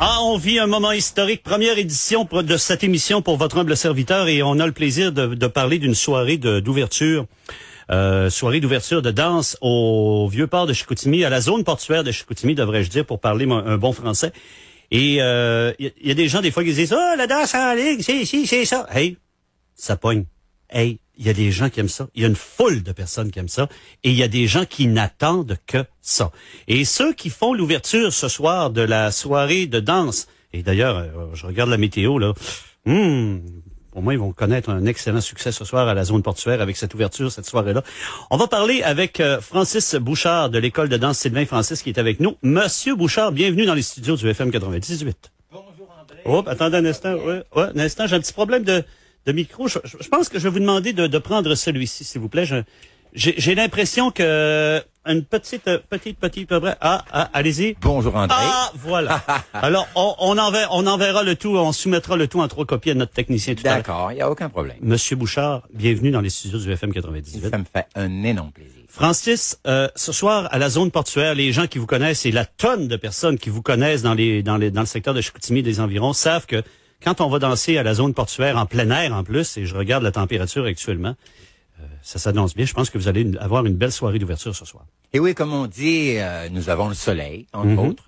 Ah, on vit un moment historique, première édition de cette émission pour votre humble serviteur et on a le plaisir de parler d'une soirée d'ouverture. Soirée d'ouverture de danse au Vieux-Port de Chicoutimi, à la zone portuaire de Chicoutimi, devrais-je dire, pour parler un bon français. Et y a des gens, des fois, qui disent « Ah, la danse en ligne, c'est ça. » Hey, ça pogne. Hey, il y a des gens qui aiment ça. Il y a une foule de personnes qui aiment ça. Et il y a des gens qui n'attendent que ça. Et ceux qui font l'ouverture ce soir de la soirée de danse, et d'ailleurs, je regarde la météo, là, pour moi, ils vont connaître un excellent succès ce soir à la zone portuaire avec cette ouverture, cette soirée-là. On va parler avec Francis Bouchard de l'école de danse Sylvain Francis qui est avec nous. Monsieur Bouchard, bienvenue dans les studios du FM 98. Bonjour André. Oh, attendez un instant. Ouais, un instant, j'ai un petit problème de micro. Je pense que je vais vous demander de prendre celui-ci, s'il vous plaît. J'ai l'impression que une petite allez-y. Bonjour André. Ah, voilà. Alors, on enverra le tout, on soumettra le tout en 3 copies à notre technicien tout à l'heure. D'accord, il n'y a aucun problème. Monsieur Bouchard, bienvenue dans les studios du FM 98. Ça me fait un énorme plaisir. Francis, ce soir, à la zone portuaire, les gens qui vous connaissent et la tonne de personnes qui vous connaissent dans le secteur de Chicoutimi et des environs savent que quand on va danser à la zone portuaire en plein air en plus, et je regarde la température actuellement, ça s'annonce bien. Je pense que vous allez avoir une belle soirée d'ouverture ce soir. Et oui, comme on dit, nous avons le soleil, entre autres.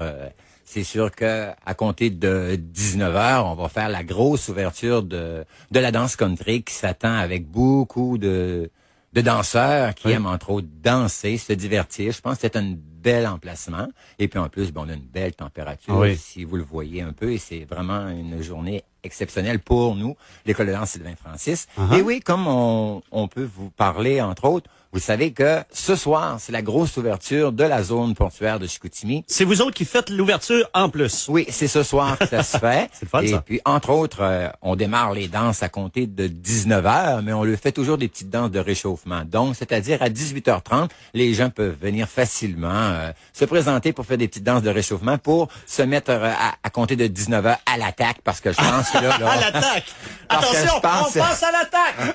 C'est sûr que à compter de 19h, on va faire la grosse ouverture de la danse country qui s'attend avec beaucoup de danseurs qui aiment entre autres danser, se divertir. Je pense que c'est un bel emplacement. Et puis en plus, on a une belle température, si vous le voyez un peu. Et c'est vraiment une journée exceptionnelle pour nous, l'école de danse Sylvain Francis. Et oui, comme on peut vous parler, entre autres, vous savez que ce soir, c'est la grosse ouverture de la zone portuaire de Chicoutimi. C'est vous autres qui faites l'ouverture en plus. Oui, c'est ce soir que ça se fait. C'est le fun, ça. Et puis, entre autres, on démarre les danses à compter de 19h, mais on le fait toujours des petites danses de réchauffement. Donc, c'est-à-dire à 18h30, les gens peuvent venir facilement se présenter pour faire des petites danses de réchauffement pour se mettre à compter de 19h à l'attaque, parce que je pense que là... À l'attaque! Attention, on passe à l'attaque!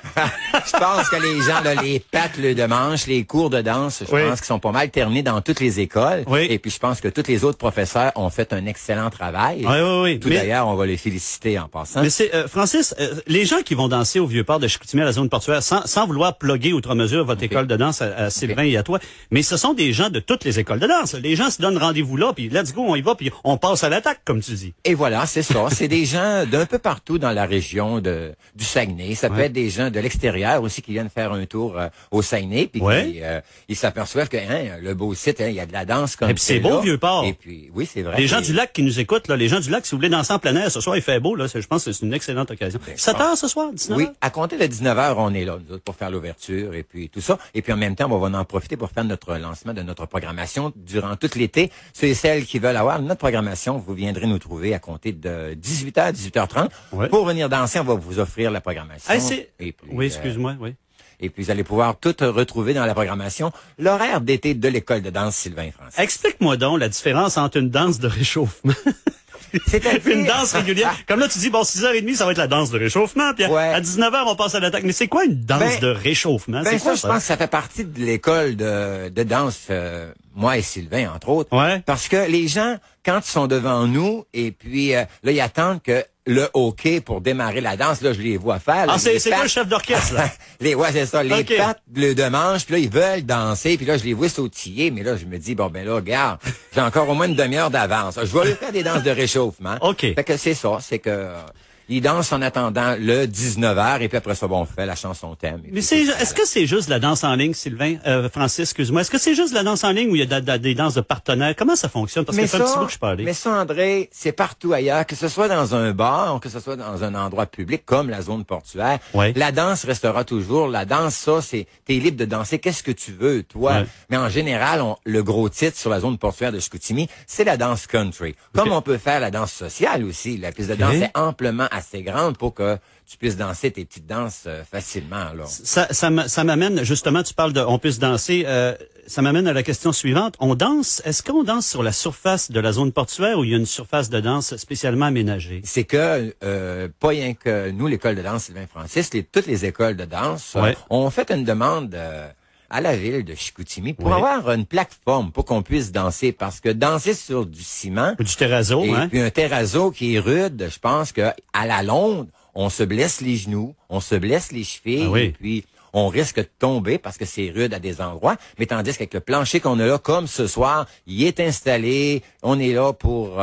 Je pense que les gens, là, les pattes, le manche, les cours de danse, je pense qu'ils sont pas mal terminés dans toutes les écoles. Et puis, je pense que tous les autres professeurs ont fait un excellent travail. Tout d'ailleurs, on va les féliciter en passant. Mais c'est, Francis, les gens qui vont danser au Vieux-Port de Chicoutimi à la zone portuaire, sans vouloir plugger outre mesure votre école de danse à Sylvain et à toi, mais ce sont des gens de toutes les écoles de danse. Les gens se donnent rendez-vous là, puis let's go, on y va, puis on passe à l'attaque, comme tu dis. Et voilà, c'est ça. C'est des gens d'un peu partout dans la région du Saguenay. Ça peut être des gens de l'extérieur aussi qui viennent faire un tour au Saguenay, puis ils s'appelsoivent que le beau site, il y a de la danse comme ça. Et puis c'est beau, Vieux-Port. Et puis, oui, c'est vrai. Les gens du lac qui nous écoutent, là, les gens du lac, si vous voulez danser en plein air, ce soir, il fait beau, là, je pense que c'est une excellente occasion. 7h ce soir, 19h? Oui, à compter de 19h, on est là, nous autres, pour faire l'ouverture et puis tout ça. Et puis en même temps, on va en profiter pour faire notre lancement de notre programmation durant tout l'été. Ceux et celles qui veulent avoir notre programmation, vous viendrez nous trouver à compter de 18h à 18h30. Pour venir danser, on va vous offrir la programmation. Et puis, oui, excuse-moi, Et puis, vous allez pouvoir tout retrouver dans la programmation, l'horaire d'été de l'école de danse Sylvain Francis. Explique-moi donc la différence entre une danse de réchauffement et une danse régulière. Comme là, tu dis, bon, 6h30, ça va être la danse de réchauffement, puis à 19h, on passe à l'attaque. Mais c'est quoi une danse de réchauffement? C'est quoi, ça? Je pense que ça fait partie de l'école de danse, moi et Sylvain, entre autres. Parce que les gens, quand ils sont devant nous, et puis là, ils attendent que le hockey pour démarrer la danse, là, je les vois faire. Là, c'est quoi le chef d'orchestre, là? C'est ça. Les pattes bleues de manche, puis là, ils veulent danser, puis là, je les vois sautiller, mais là, je me dis, bon, ben là, regarde, j'ai encore au moins une demi-heure d'avance. Je vais aller faire des danses de réchauffement. Fait que c'est ça, c'est que... Ils dansent en attendant le 19h et puis après ça, on fait la chanson thème. Mais est-ce que c'est juste la danse en ligne, Sylvain, Francis, excuse-moi, est-ce que c'est juste la danse en ligne ou il y a des danses de partenaires? Comment ça fonctionne? Parce que c'est un petit bout que je parlais. Mais ça, André, c'est partout ailleurs, que ce soit dans un bar ou que ce soit dans un endroit public comme la zone portuaire. La danse restera toujours. La danse, ça, t'es libre de danser. Qu'est-ce que tu veux, toi? Mais en général, le gros titre sur la zone portuaire de Chicoutimi, c'est la danse country. Comme on peut faire la danse sociale aussi. La piste de danse est amplement assez grande pour que tu puisses danser tes petites danses facilement. Là. Ça m'amène, justement, tu parles de on puisse danser, ça m'amène à la question suivante. On danse, est-ce qu'on danse sur la surface de la zone portuaire ou il y a une surface de danse spécialement aménagée? C'est que, pas rien que nous, l'école de danse Sylvain Francis, toutes les écoles de danse ont fait une demande à la ville de Chicoutimi pour avoir une plateforme pour qu'on puisse danser. Parce que danser sur du ciment... Du terrazzo, et hein? puis un terrazzo qui est rude, je pense que à la longue, on se blesse les genoux, on se blesse les chevilles, et puis on risque de tomber parce que c'est rude à des endroits. Mais tandis qu'avec le plancher qu'on a là, comme ce soir, il est installé, on est là pour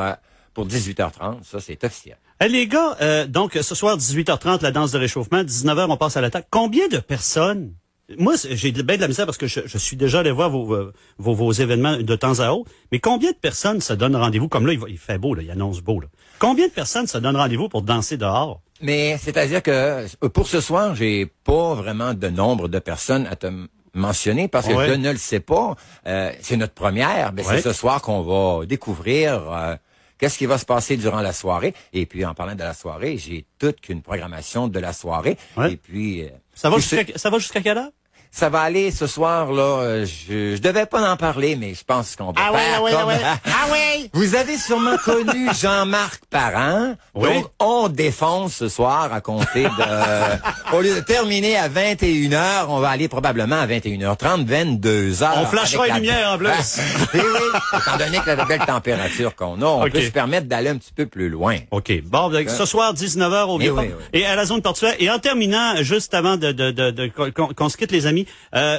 18h30, ça c'est officiel. Hey, les gars, donc ce soir 18h30 la danse de réchauffement, 19h on passe à l'attaque. Combien de personnes? Moi j'ai bien de la misère parce que je suis déjà allé voir vos événements de temps à autre, mais combien de personnes se donnent rendez-vous comme là il fait beau là, il annonce beau là. Combien de personnes se donnent rendez-vous pour danser dehors? Mais c'est-à-dire que pour ce soir, j'ai pas vraiment de nombre de personnes à te mentionner parce que je ne le sais pas. C'est notre première, mais c'est ce soir qu'on va découvrir qu'est-ce qui va se passer durant la soirée. Et puis, en parlant de la soirée, j'ai toute qu'une programmation de la soirée. Et puis... Ça va jusqu'à quelle heure? Ça va aller ce soir, là. Je devais pas en parler, mais je pense qu'on va faire comme... Ah oui! Vous avez sûrement connu Jean-Marc Parent. Donc, on défonce ce soir à compter de... Au lieu de terminer à 21h, on va aller probablement à 21h30, 22h. On flashera les lumières en plus. Oui, étant donné que la belle température qu'on a, on peut se permettre d'aller un petit peu plus loin. OK. Bon, ce soir, 19h au Vieux-Port et à la zone portuaire. Et en terminant, juste avant qu'on se quitte, les amis,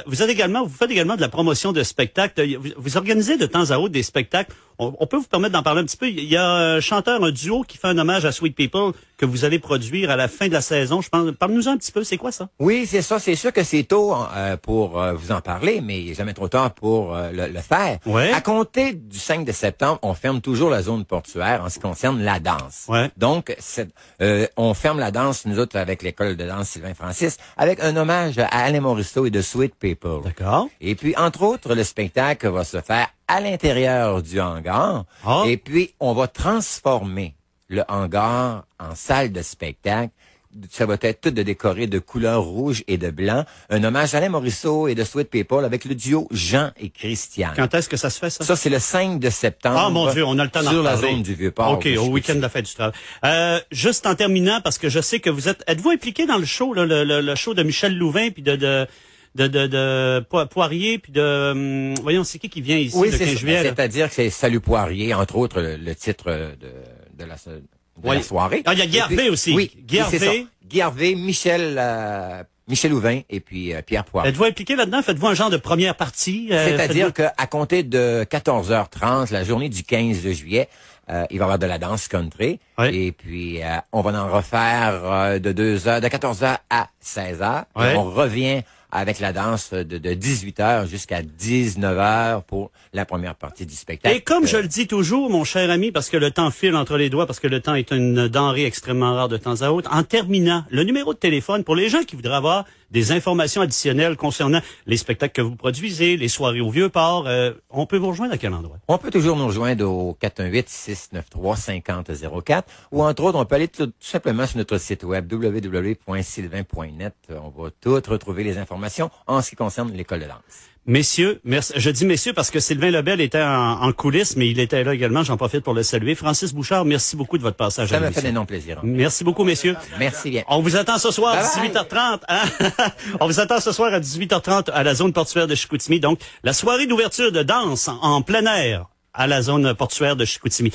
vous faites également de la promotion de spectacles. Vous organisez de temps à autre des spectacles. On peut vous permettre d'en parler un petit peu. Il y a un chanteur, un duo qui fait un hommage à Sweet People que vous allez produire à la fin de la saison. Je pense. Parle-nous un petit peu. C'est quoi ça? Oui, c'est ça. C'est sûr que c'est tôt pour vous en parler, mais il n'est jamais trop tard pour le faire. Ouais. À compter du 5 de septembre, on ferme toujours la zone portuaire en ce qui concerne la danse. Ouais. Donc, on ferme la danse, nous autres, avec l'école de danse Sylvain Francis, avec un hommage à Alain Morisseau et de Sweet People. D'accord. Et puis, entre autres, le spectacle va se faire à l'intérieur du hangar. Ah. Et puis, on va transformer le hangar en salle de spectacle. Ça va être tout de décoré de couleurs rouge et de blanc. Un hommage à Alain Morisseau et de Sweet People avec le duo Jean et Christiane. Quand est-ce que ça se fait, ça? Ça, c'est le 5 de septembre. Ah, mon Dieu, on a le temps d'en sur la parler. zone du Vieux-Port. OK, au week-end de la fête du travail. Juste en terminant, parce que je sais que êtes-vous impliqué dans le show, là, le show de Michel Louvain, puis de Poirier, puis voyons, c'est qui vient ici le 15 juillet? C'est-à-dire que c'est Salut Poirier, entre autres, le titre de la soirée. Ah, il y a Guy Harvey aussi. Oui, Guy Harvey. Guy Harvey, Michel Louvain et puis Pierre Poirier. Êtes-vous impliqué là-dedans? Faites-vous un genre de première partie? C'est-à-dire qu'à compter de 14h30, la journée du 15 juillet, il va y avoir de la danse country. Et puis, on va en refaire de 14h à 16h. Et on revient avec la danse de 18h jusqu'à 19h pour la première partie du spectacle. Et comme je le dis toujours, mon cher ami, parce que le temps file entre les doigts, parce que le temps est une denrée extrêmement rare de temps à autre, en terminant, le numéro de téléphone pour les gens qui voudraient avoir des informations additionnelles concernant les spectacles que vous produisez, les soirées au Vieux-Port, on peut vous rejoindre à quel endroit? On peut toujours nous rejoindre au 418-693-5004 ou entre autres, on peut aller tout simplement sur notre site web www.sylvain.net. On va tout retrouver les informations en ce qui concerne l'école de danse. Messieurs, merci. Je dis messieurs parce que Sylvain Lebel était en coulisses, mais il était là également. J'en profite pour le saluer. Francis Bouchard, merci beaucoup de votre passage. Ça m'a fait d'énormes plaisirs. Merci beaucoup, messieurs. Merci bien. On vous attend ce soir à 18h30. Hein? On vous attend ce soir à 18h30 à la zone portuaire de Chicoutimi. Donc, la soirée d'ouverture de danse en plein air à la zone portuaire de Chicoutimi.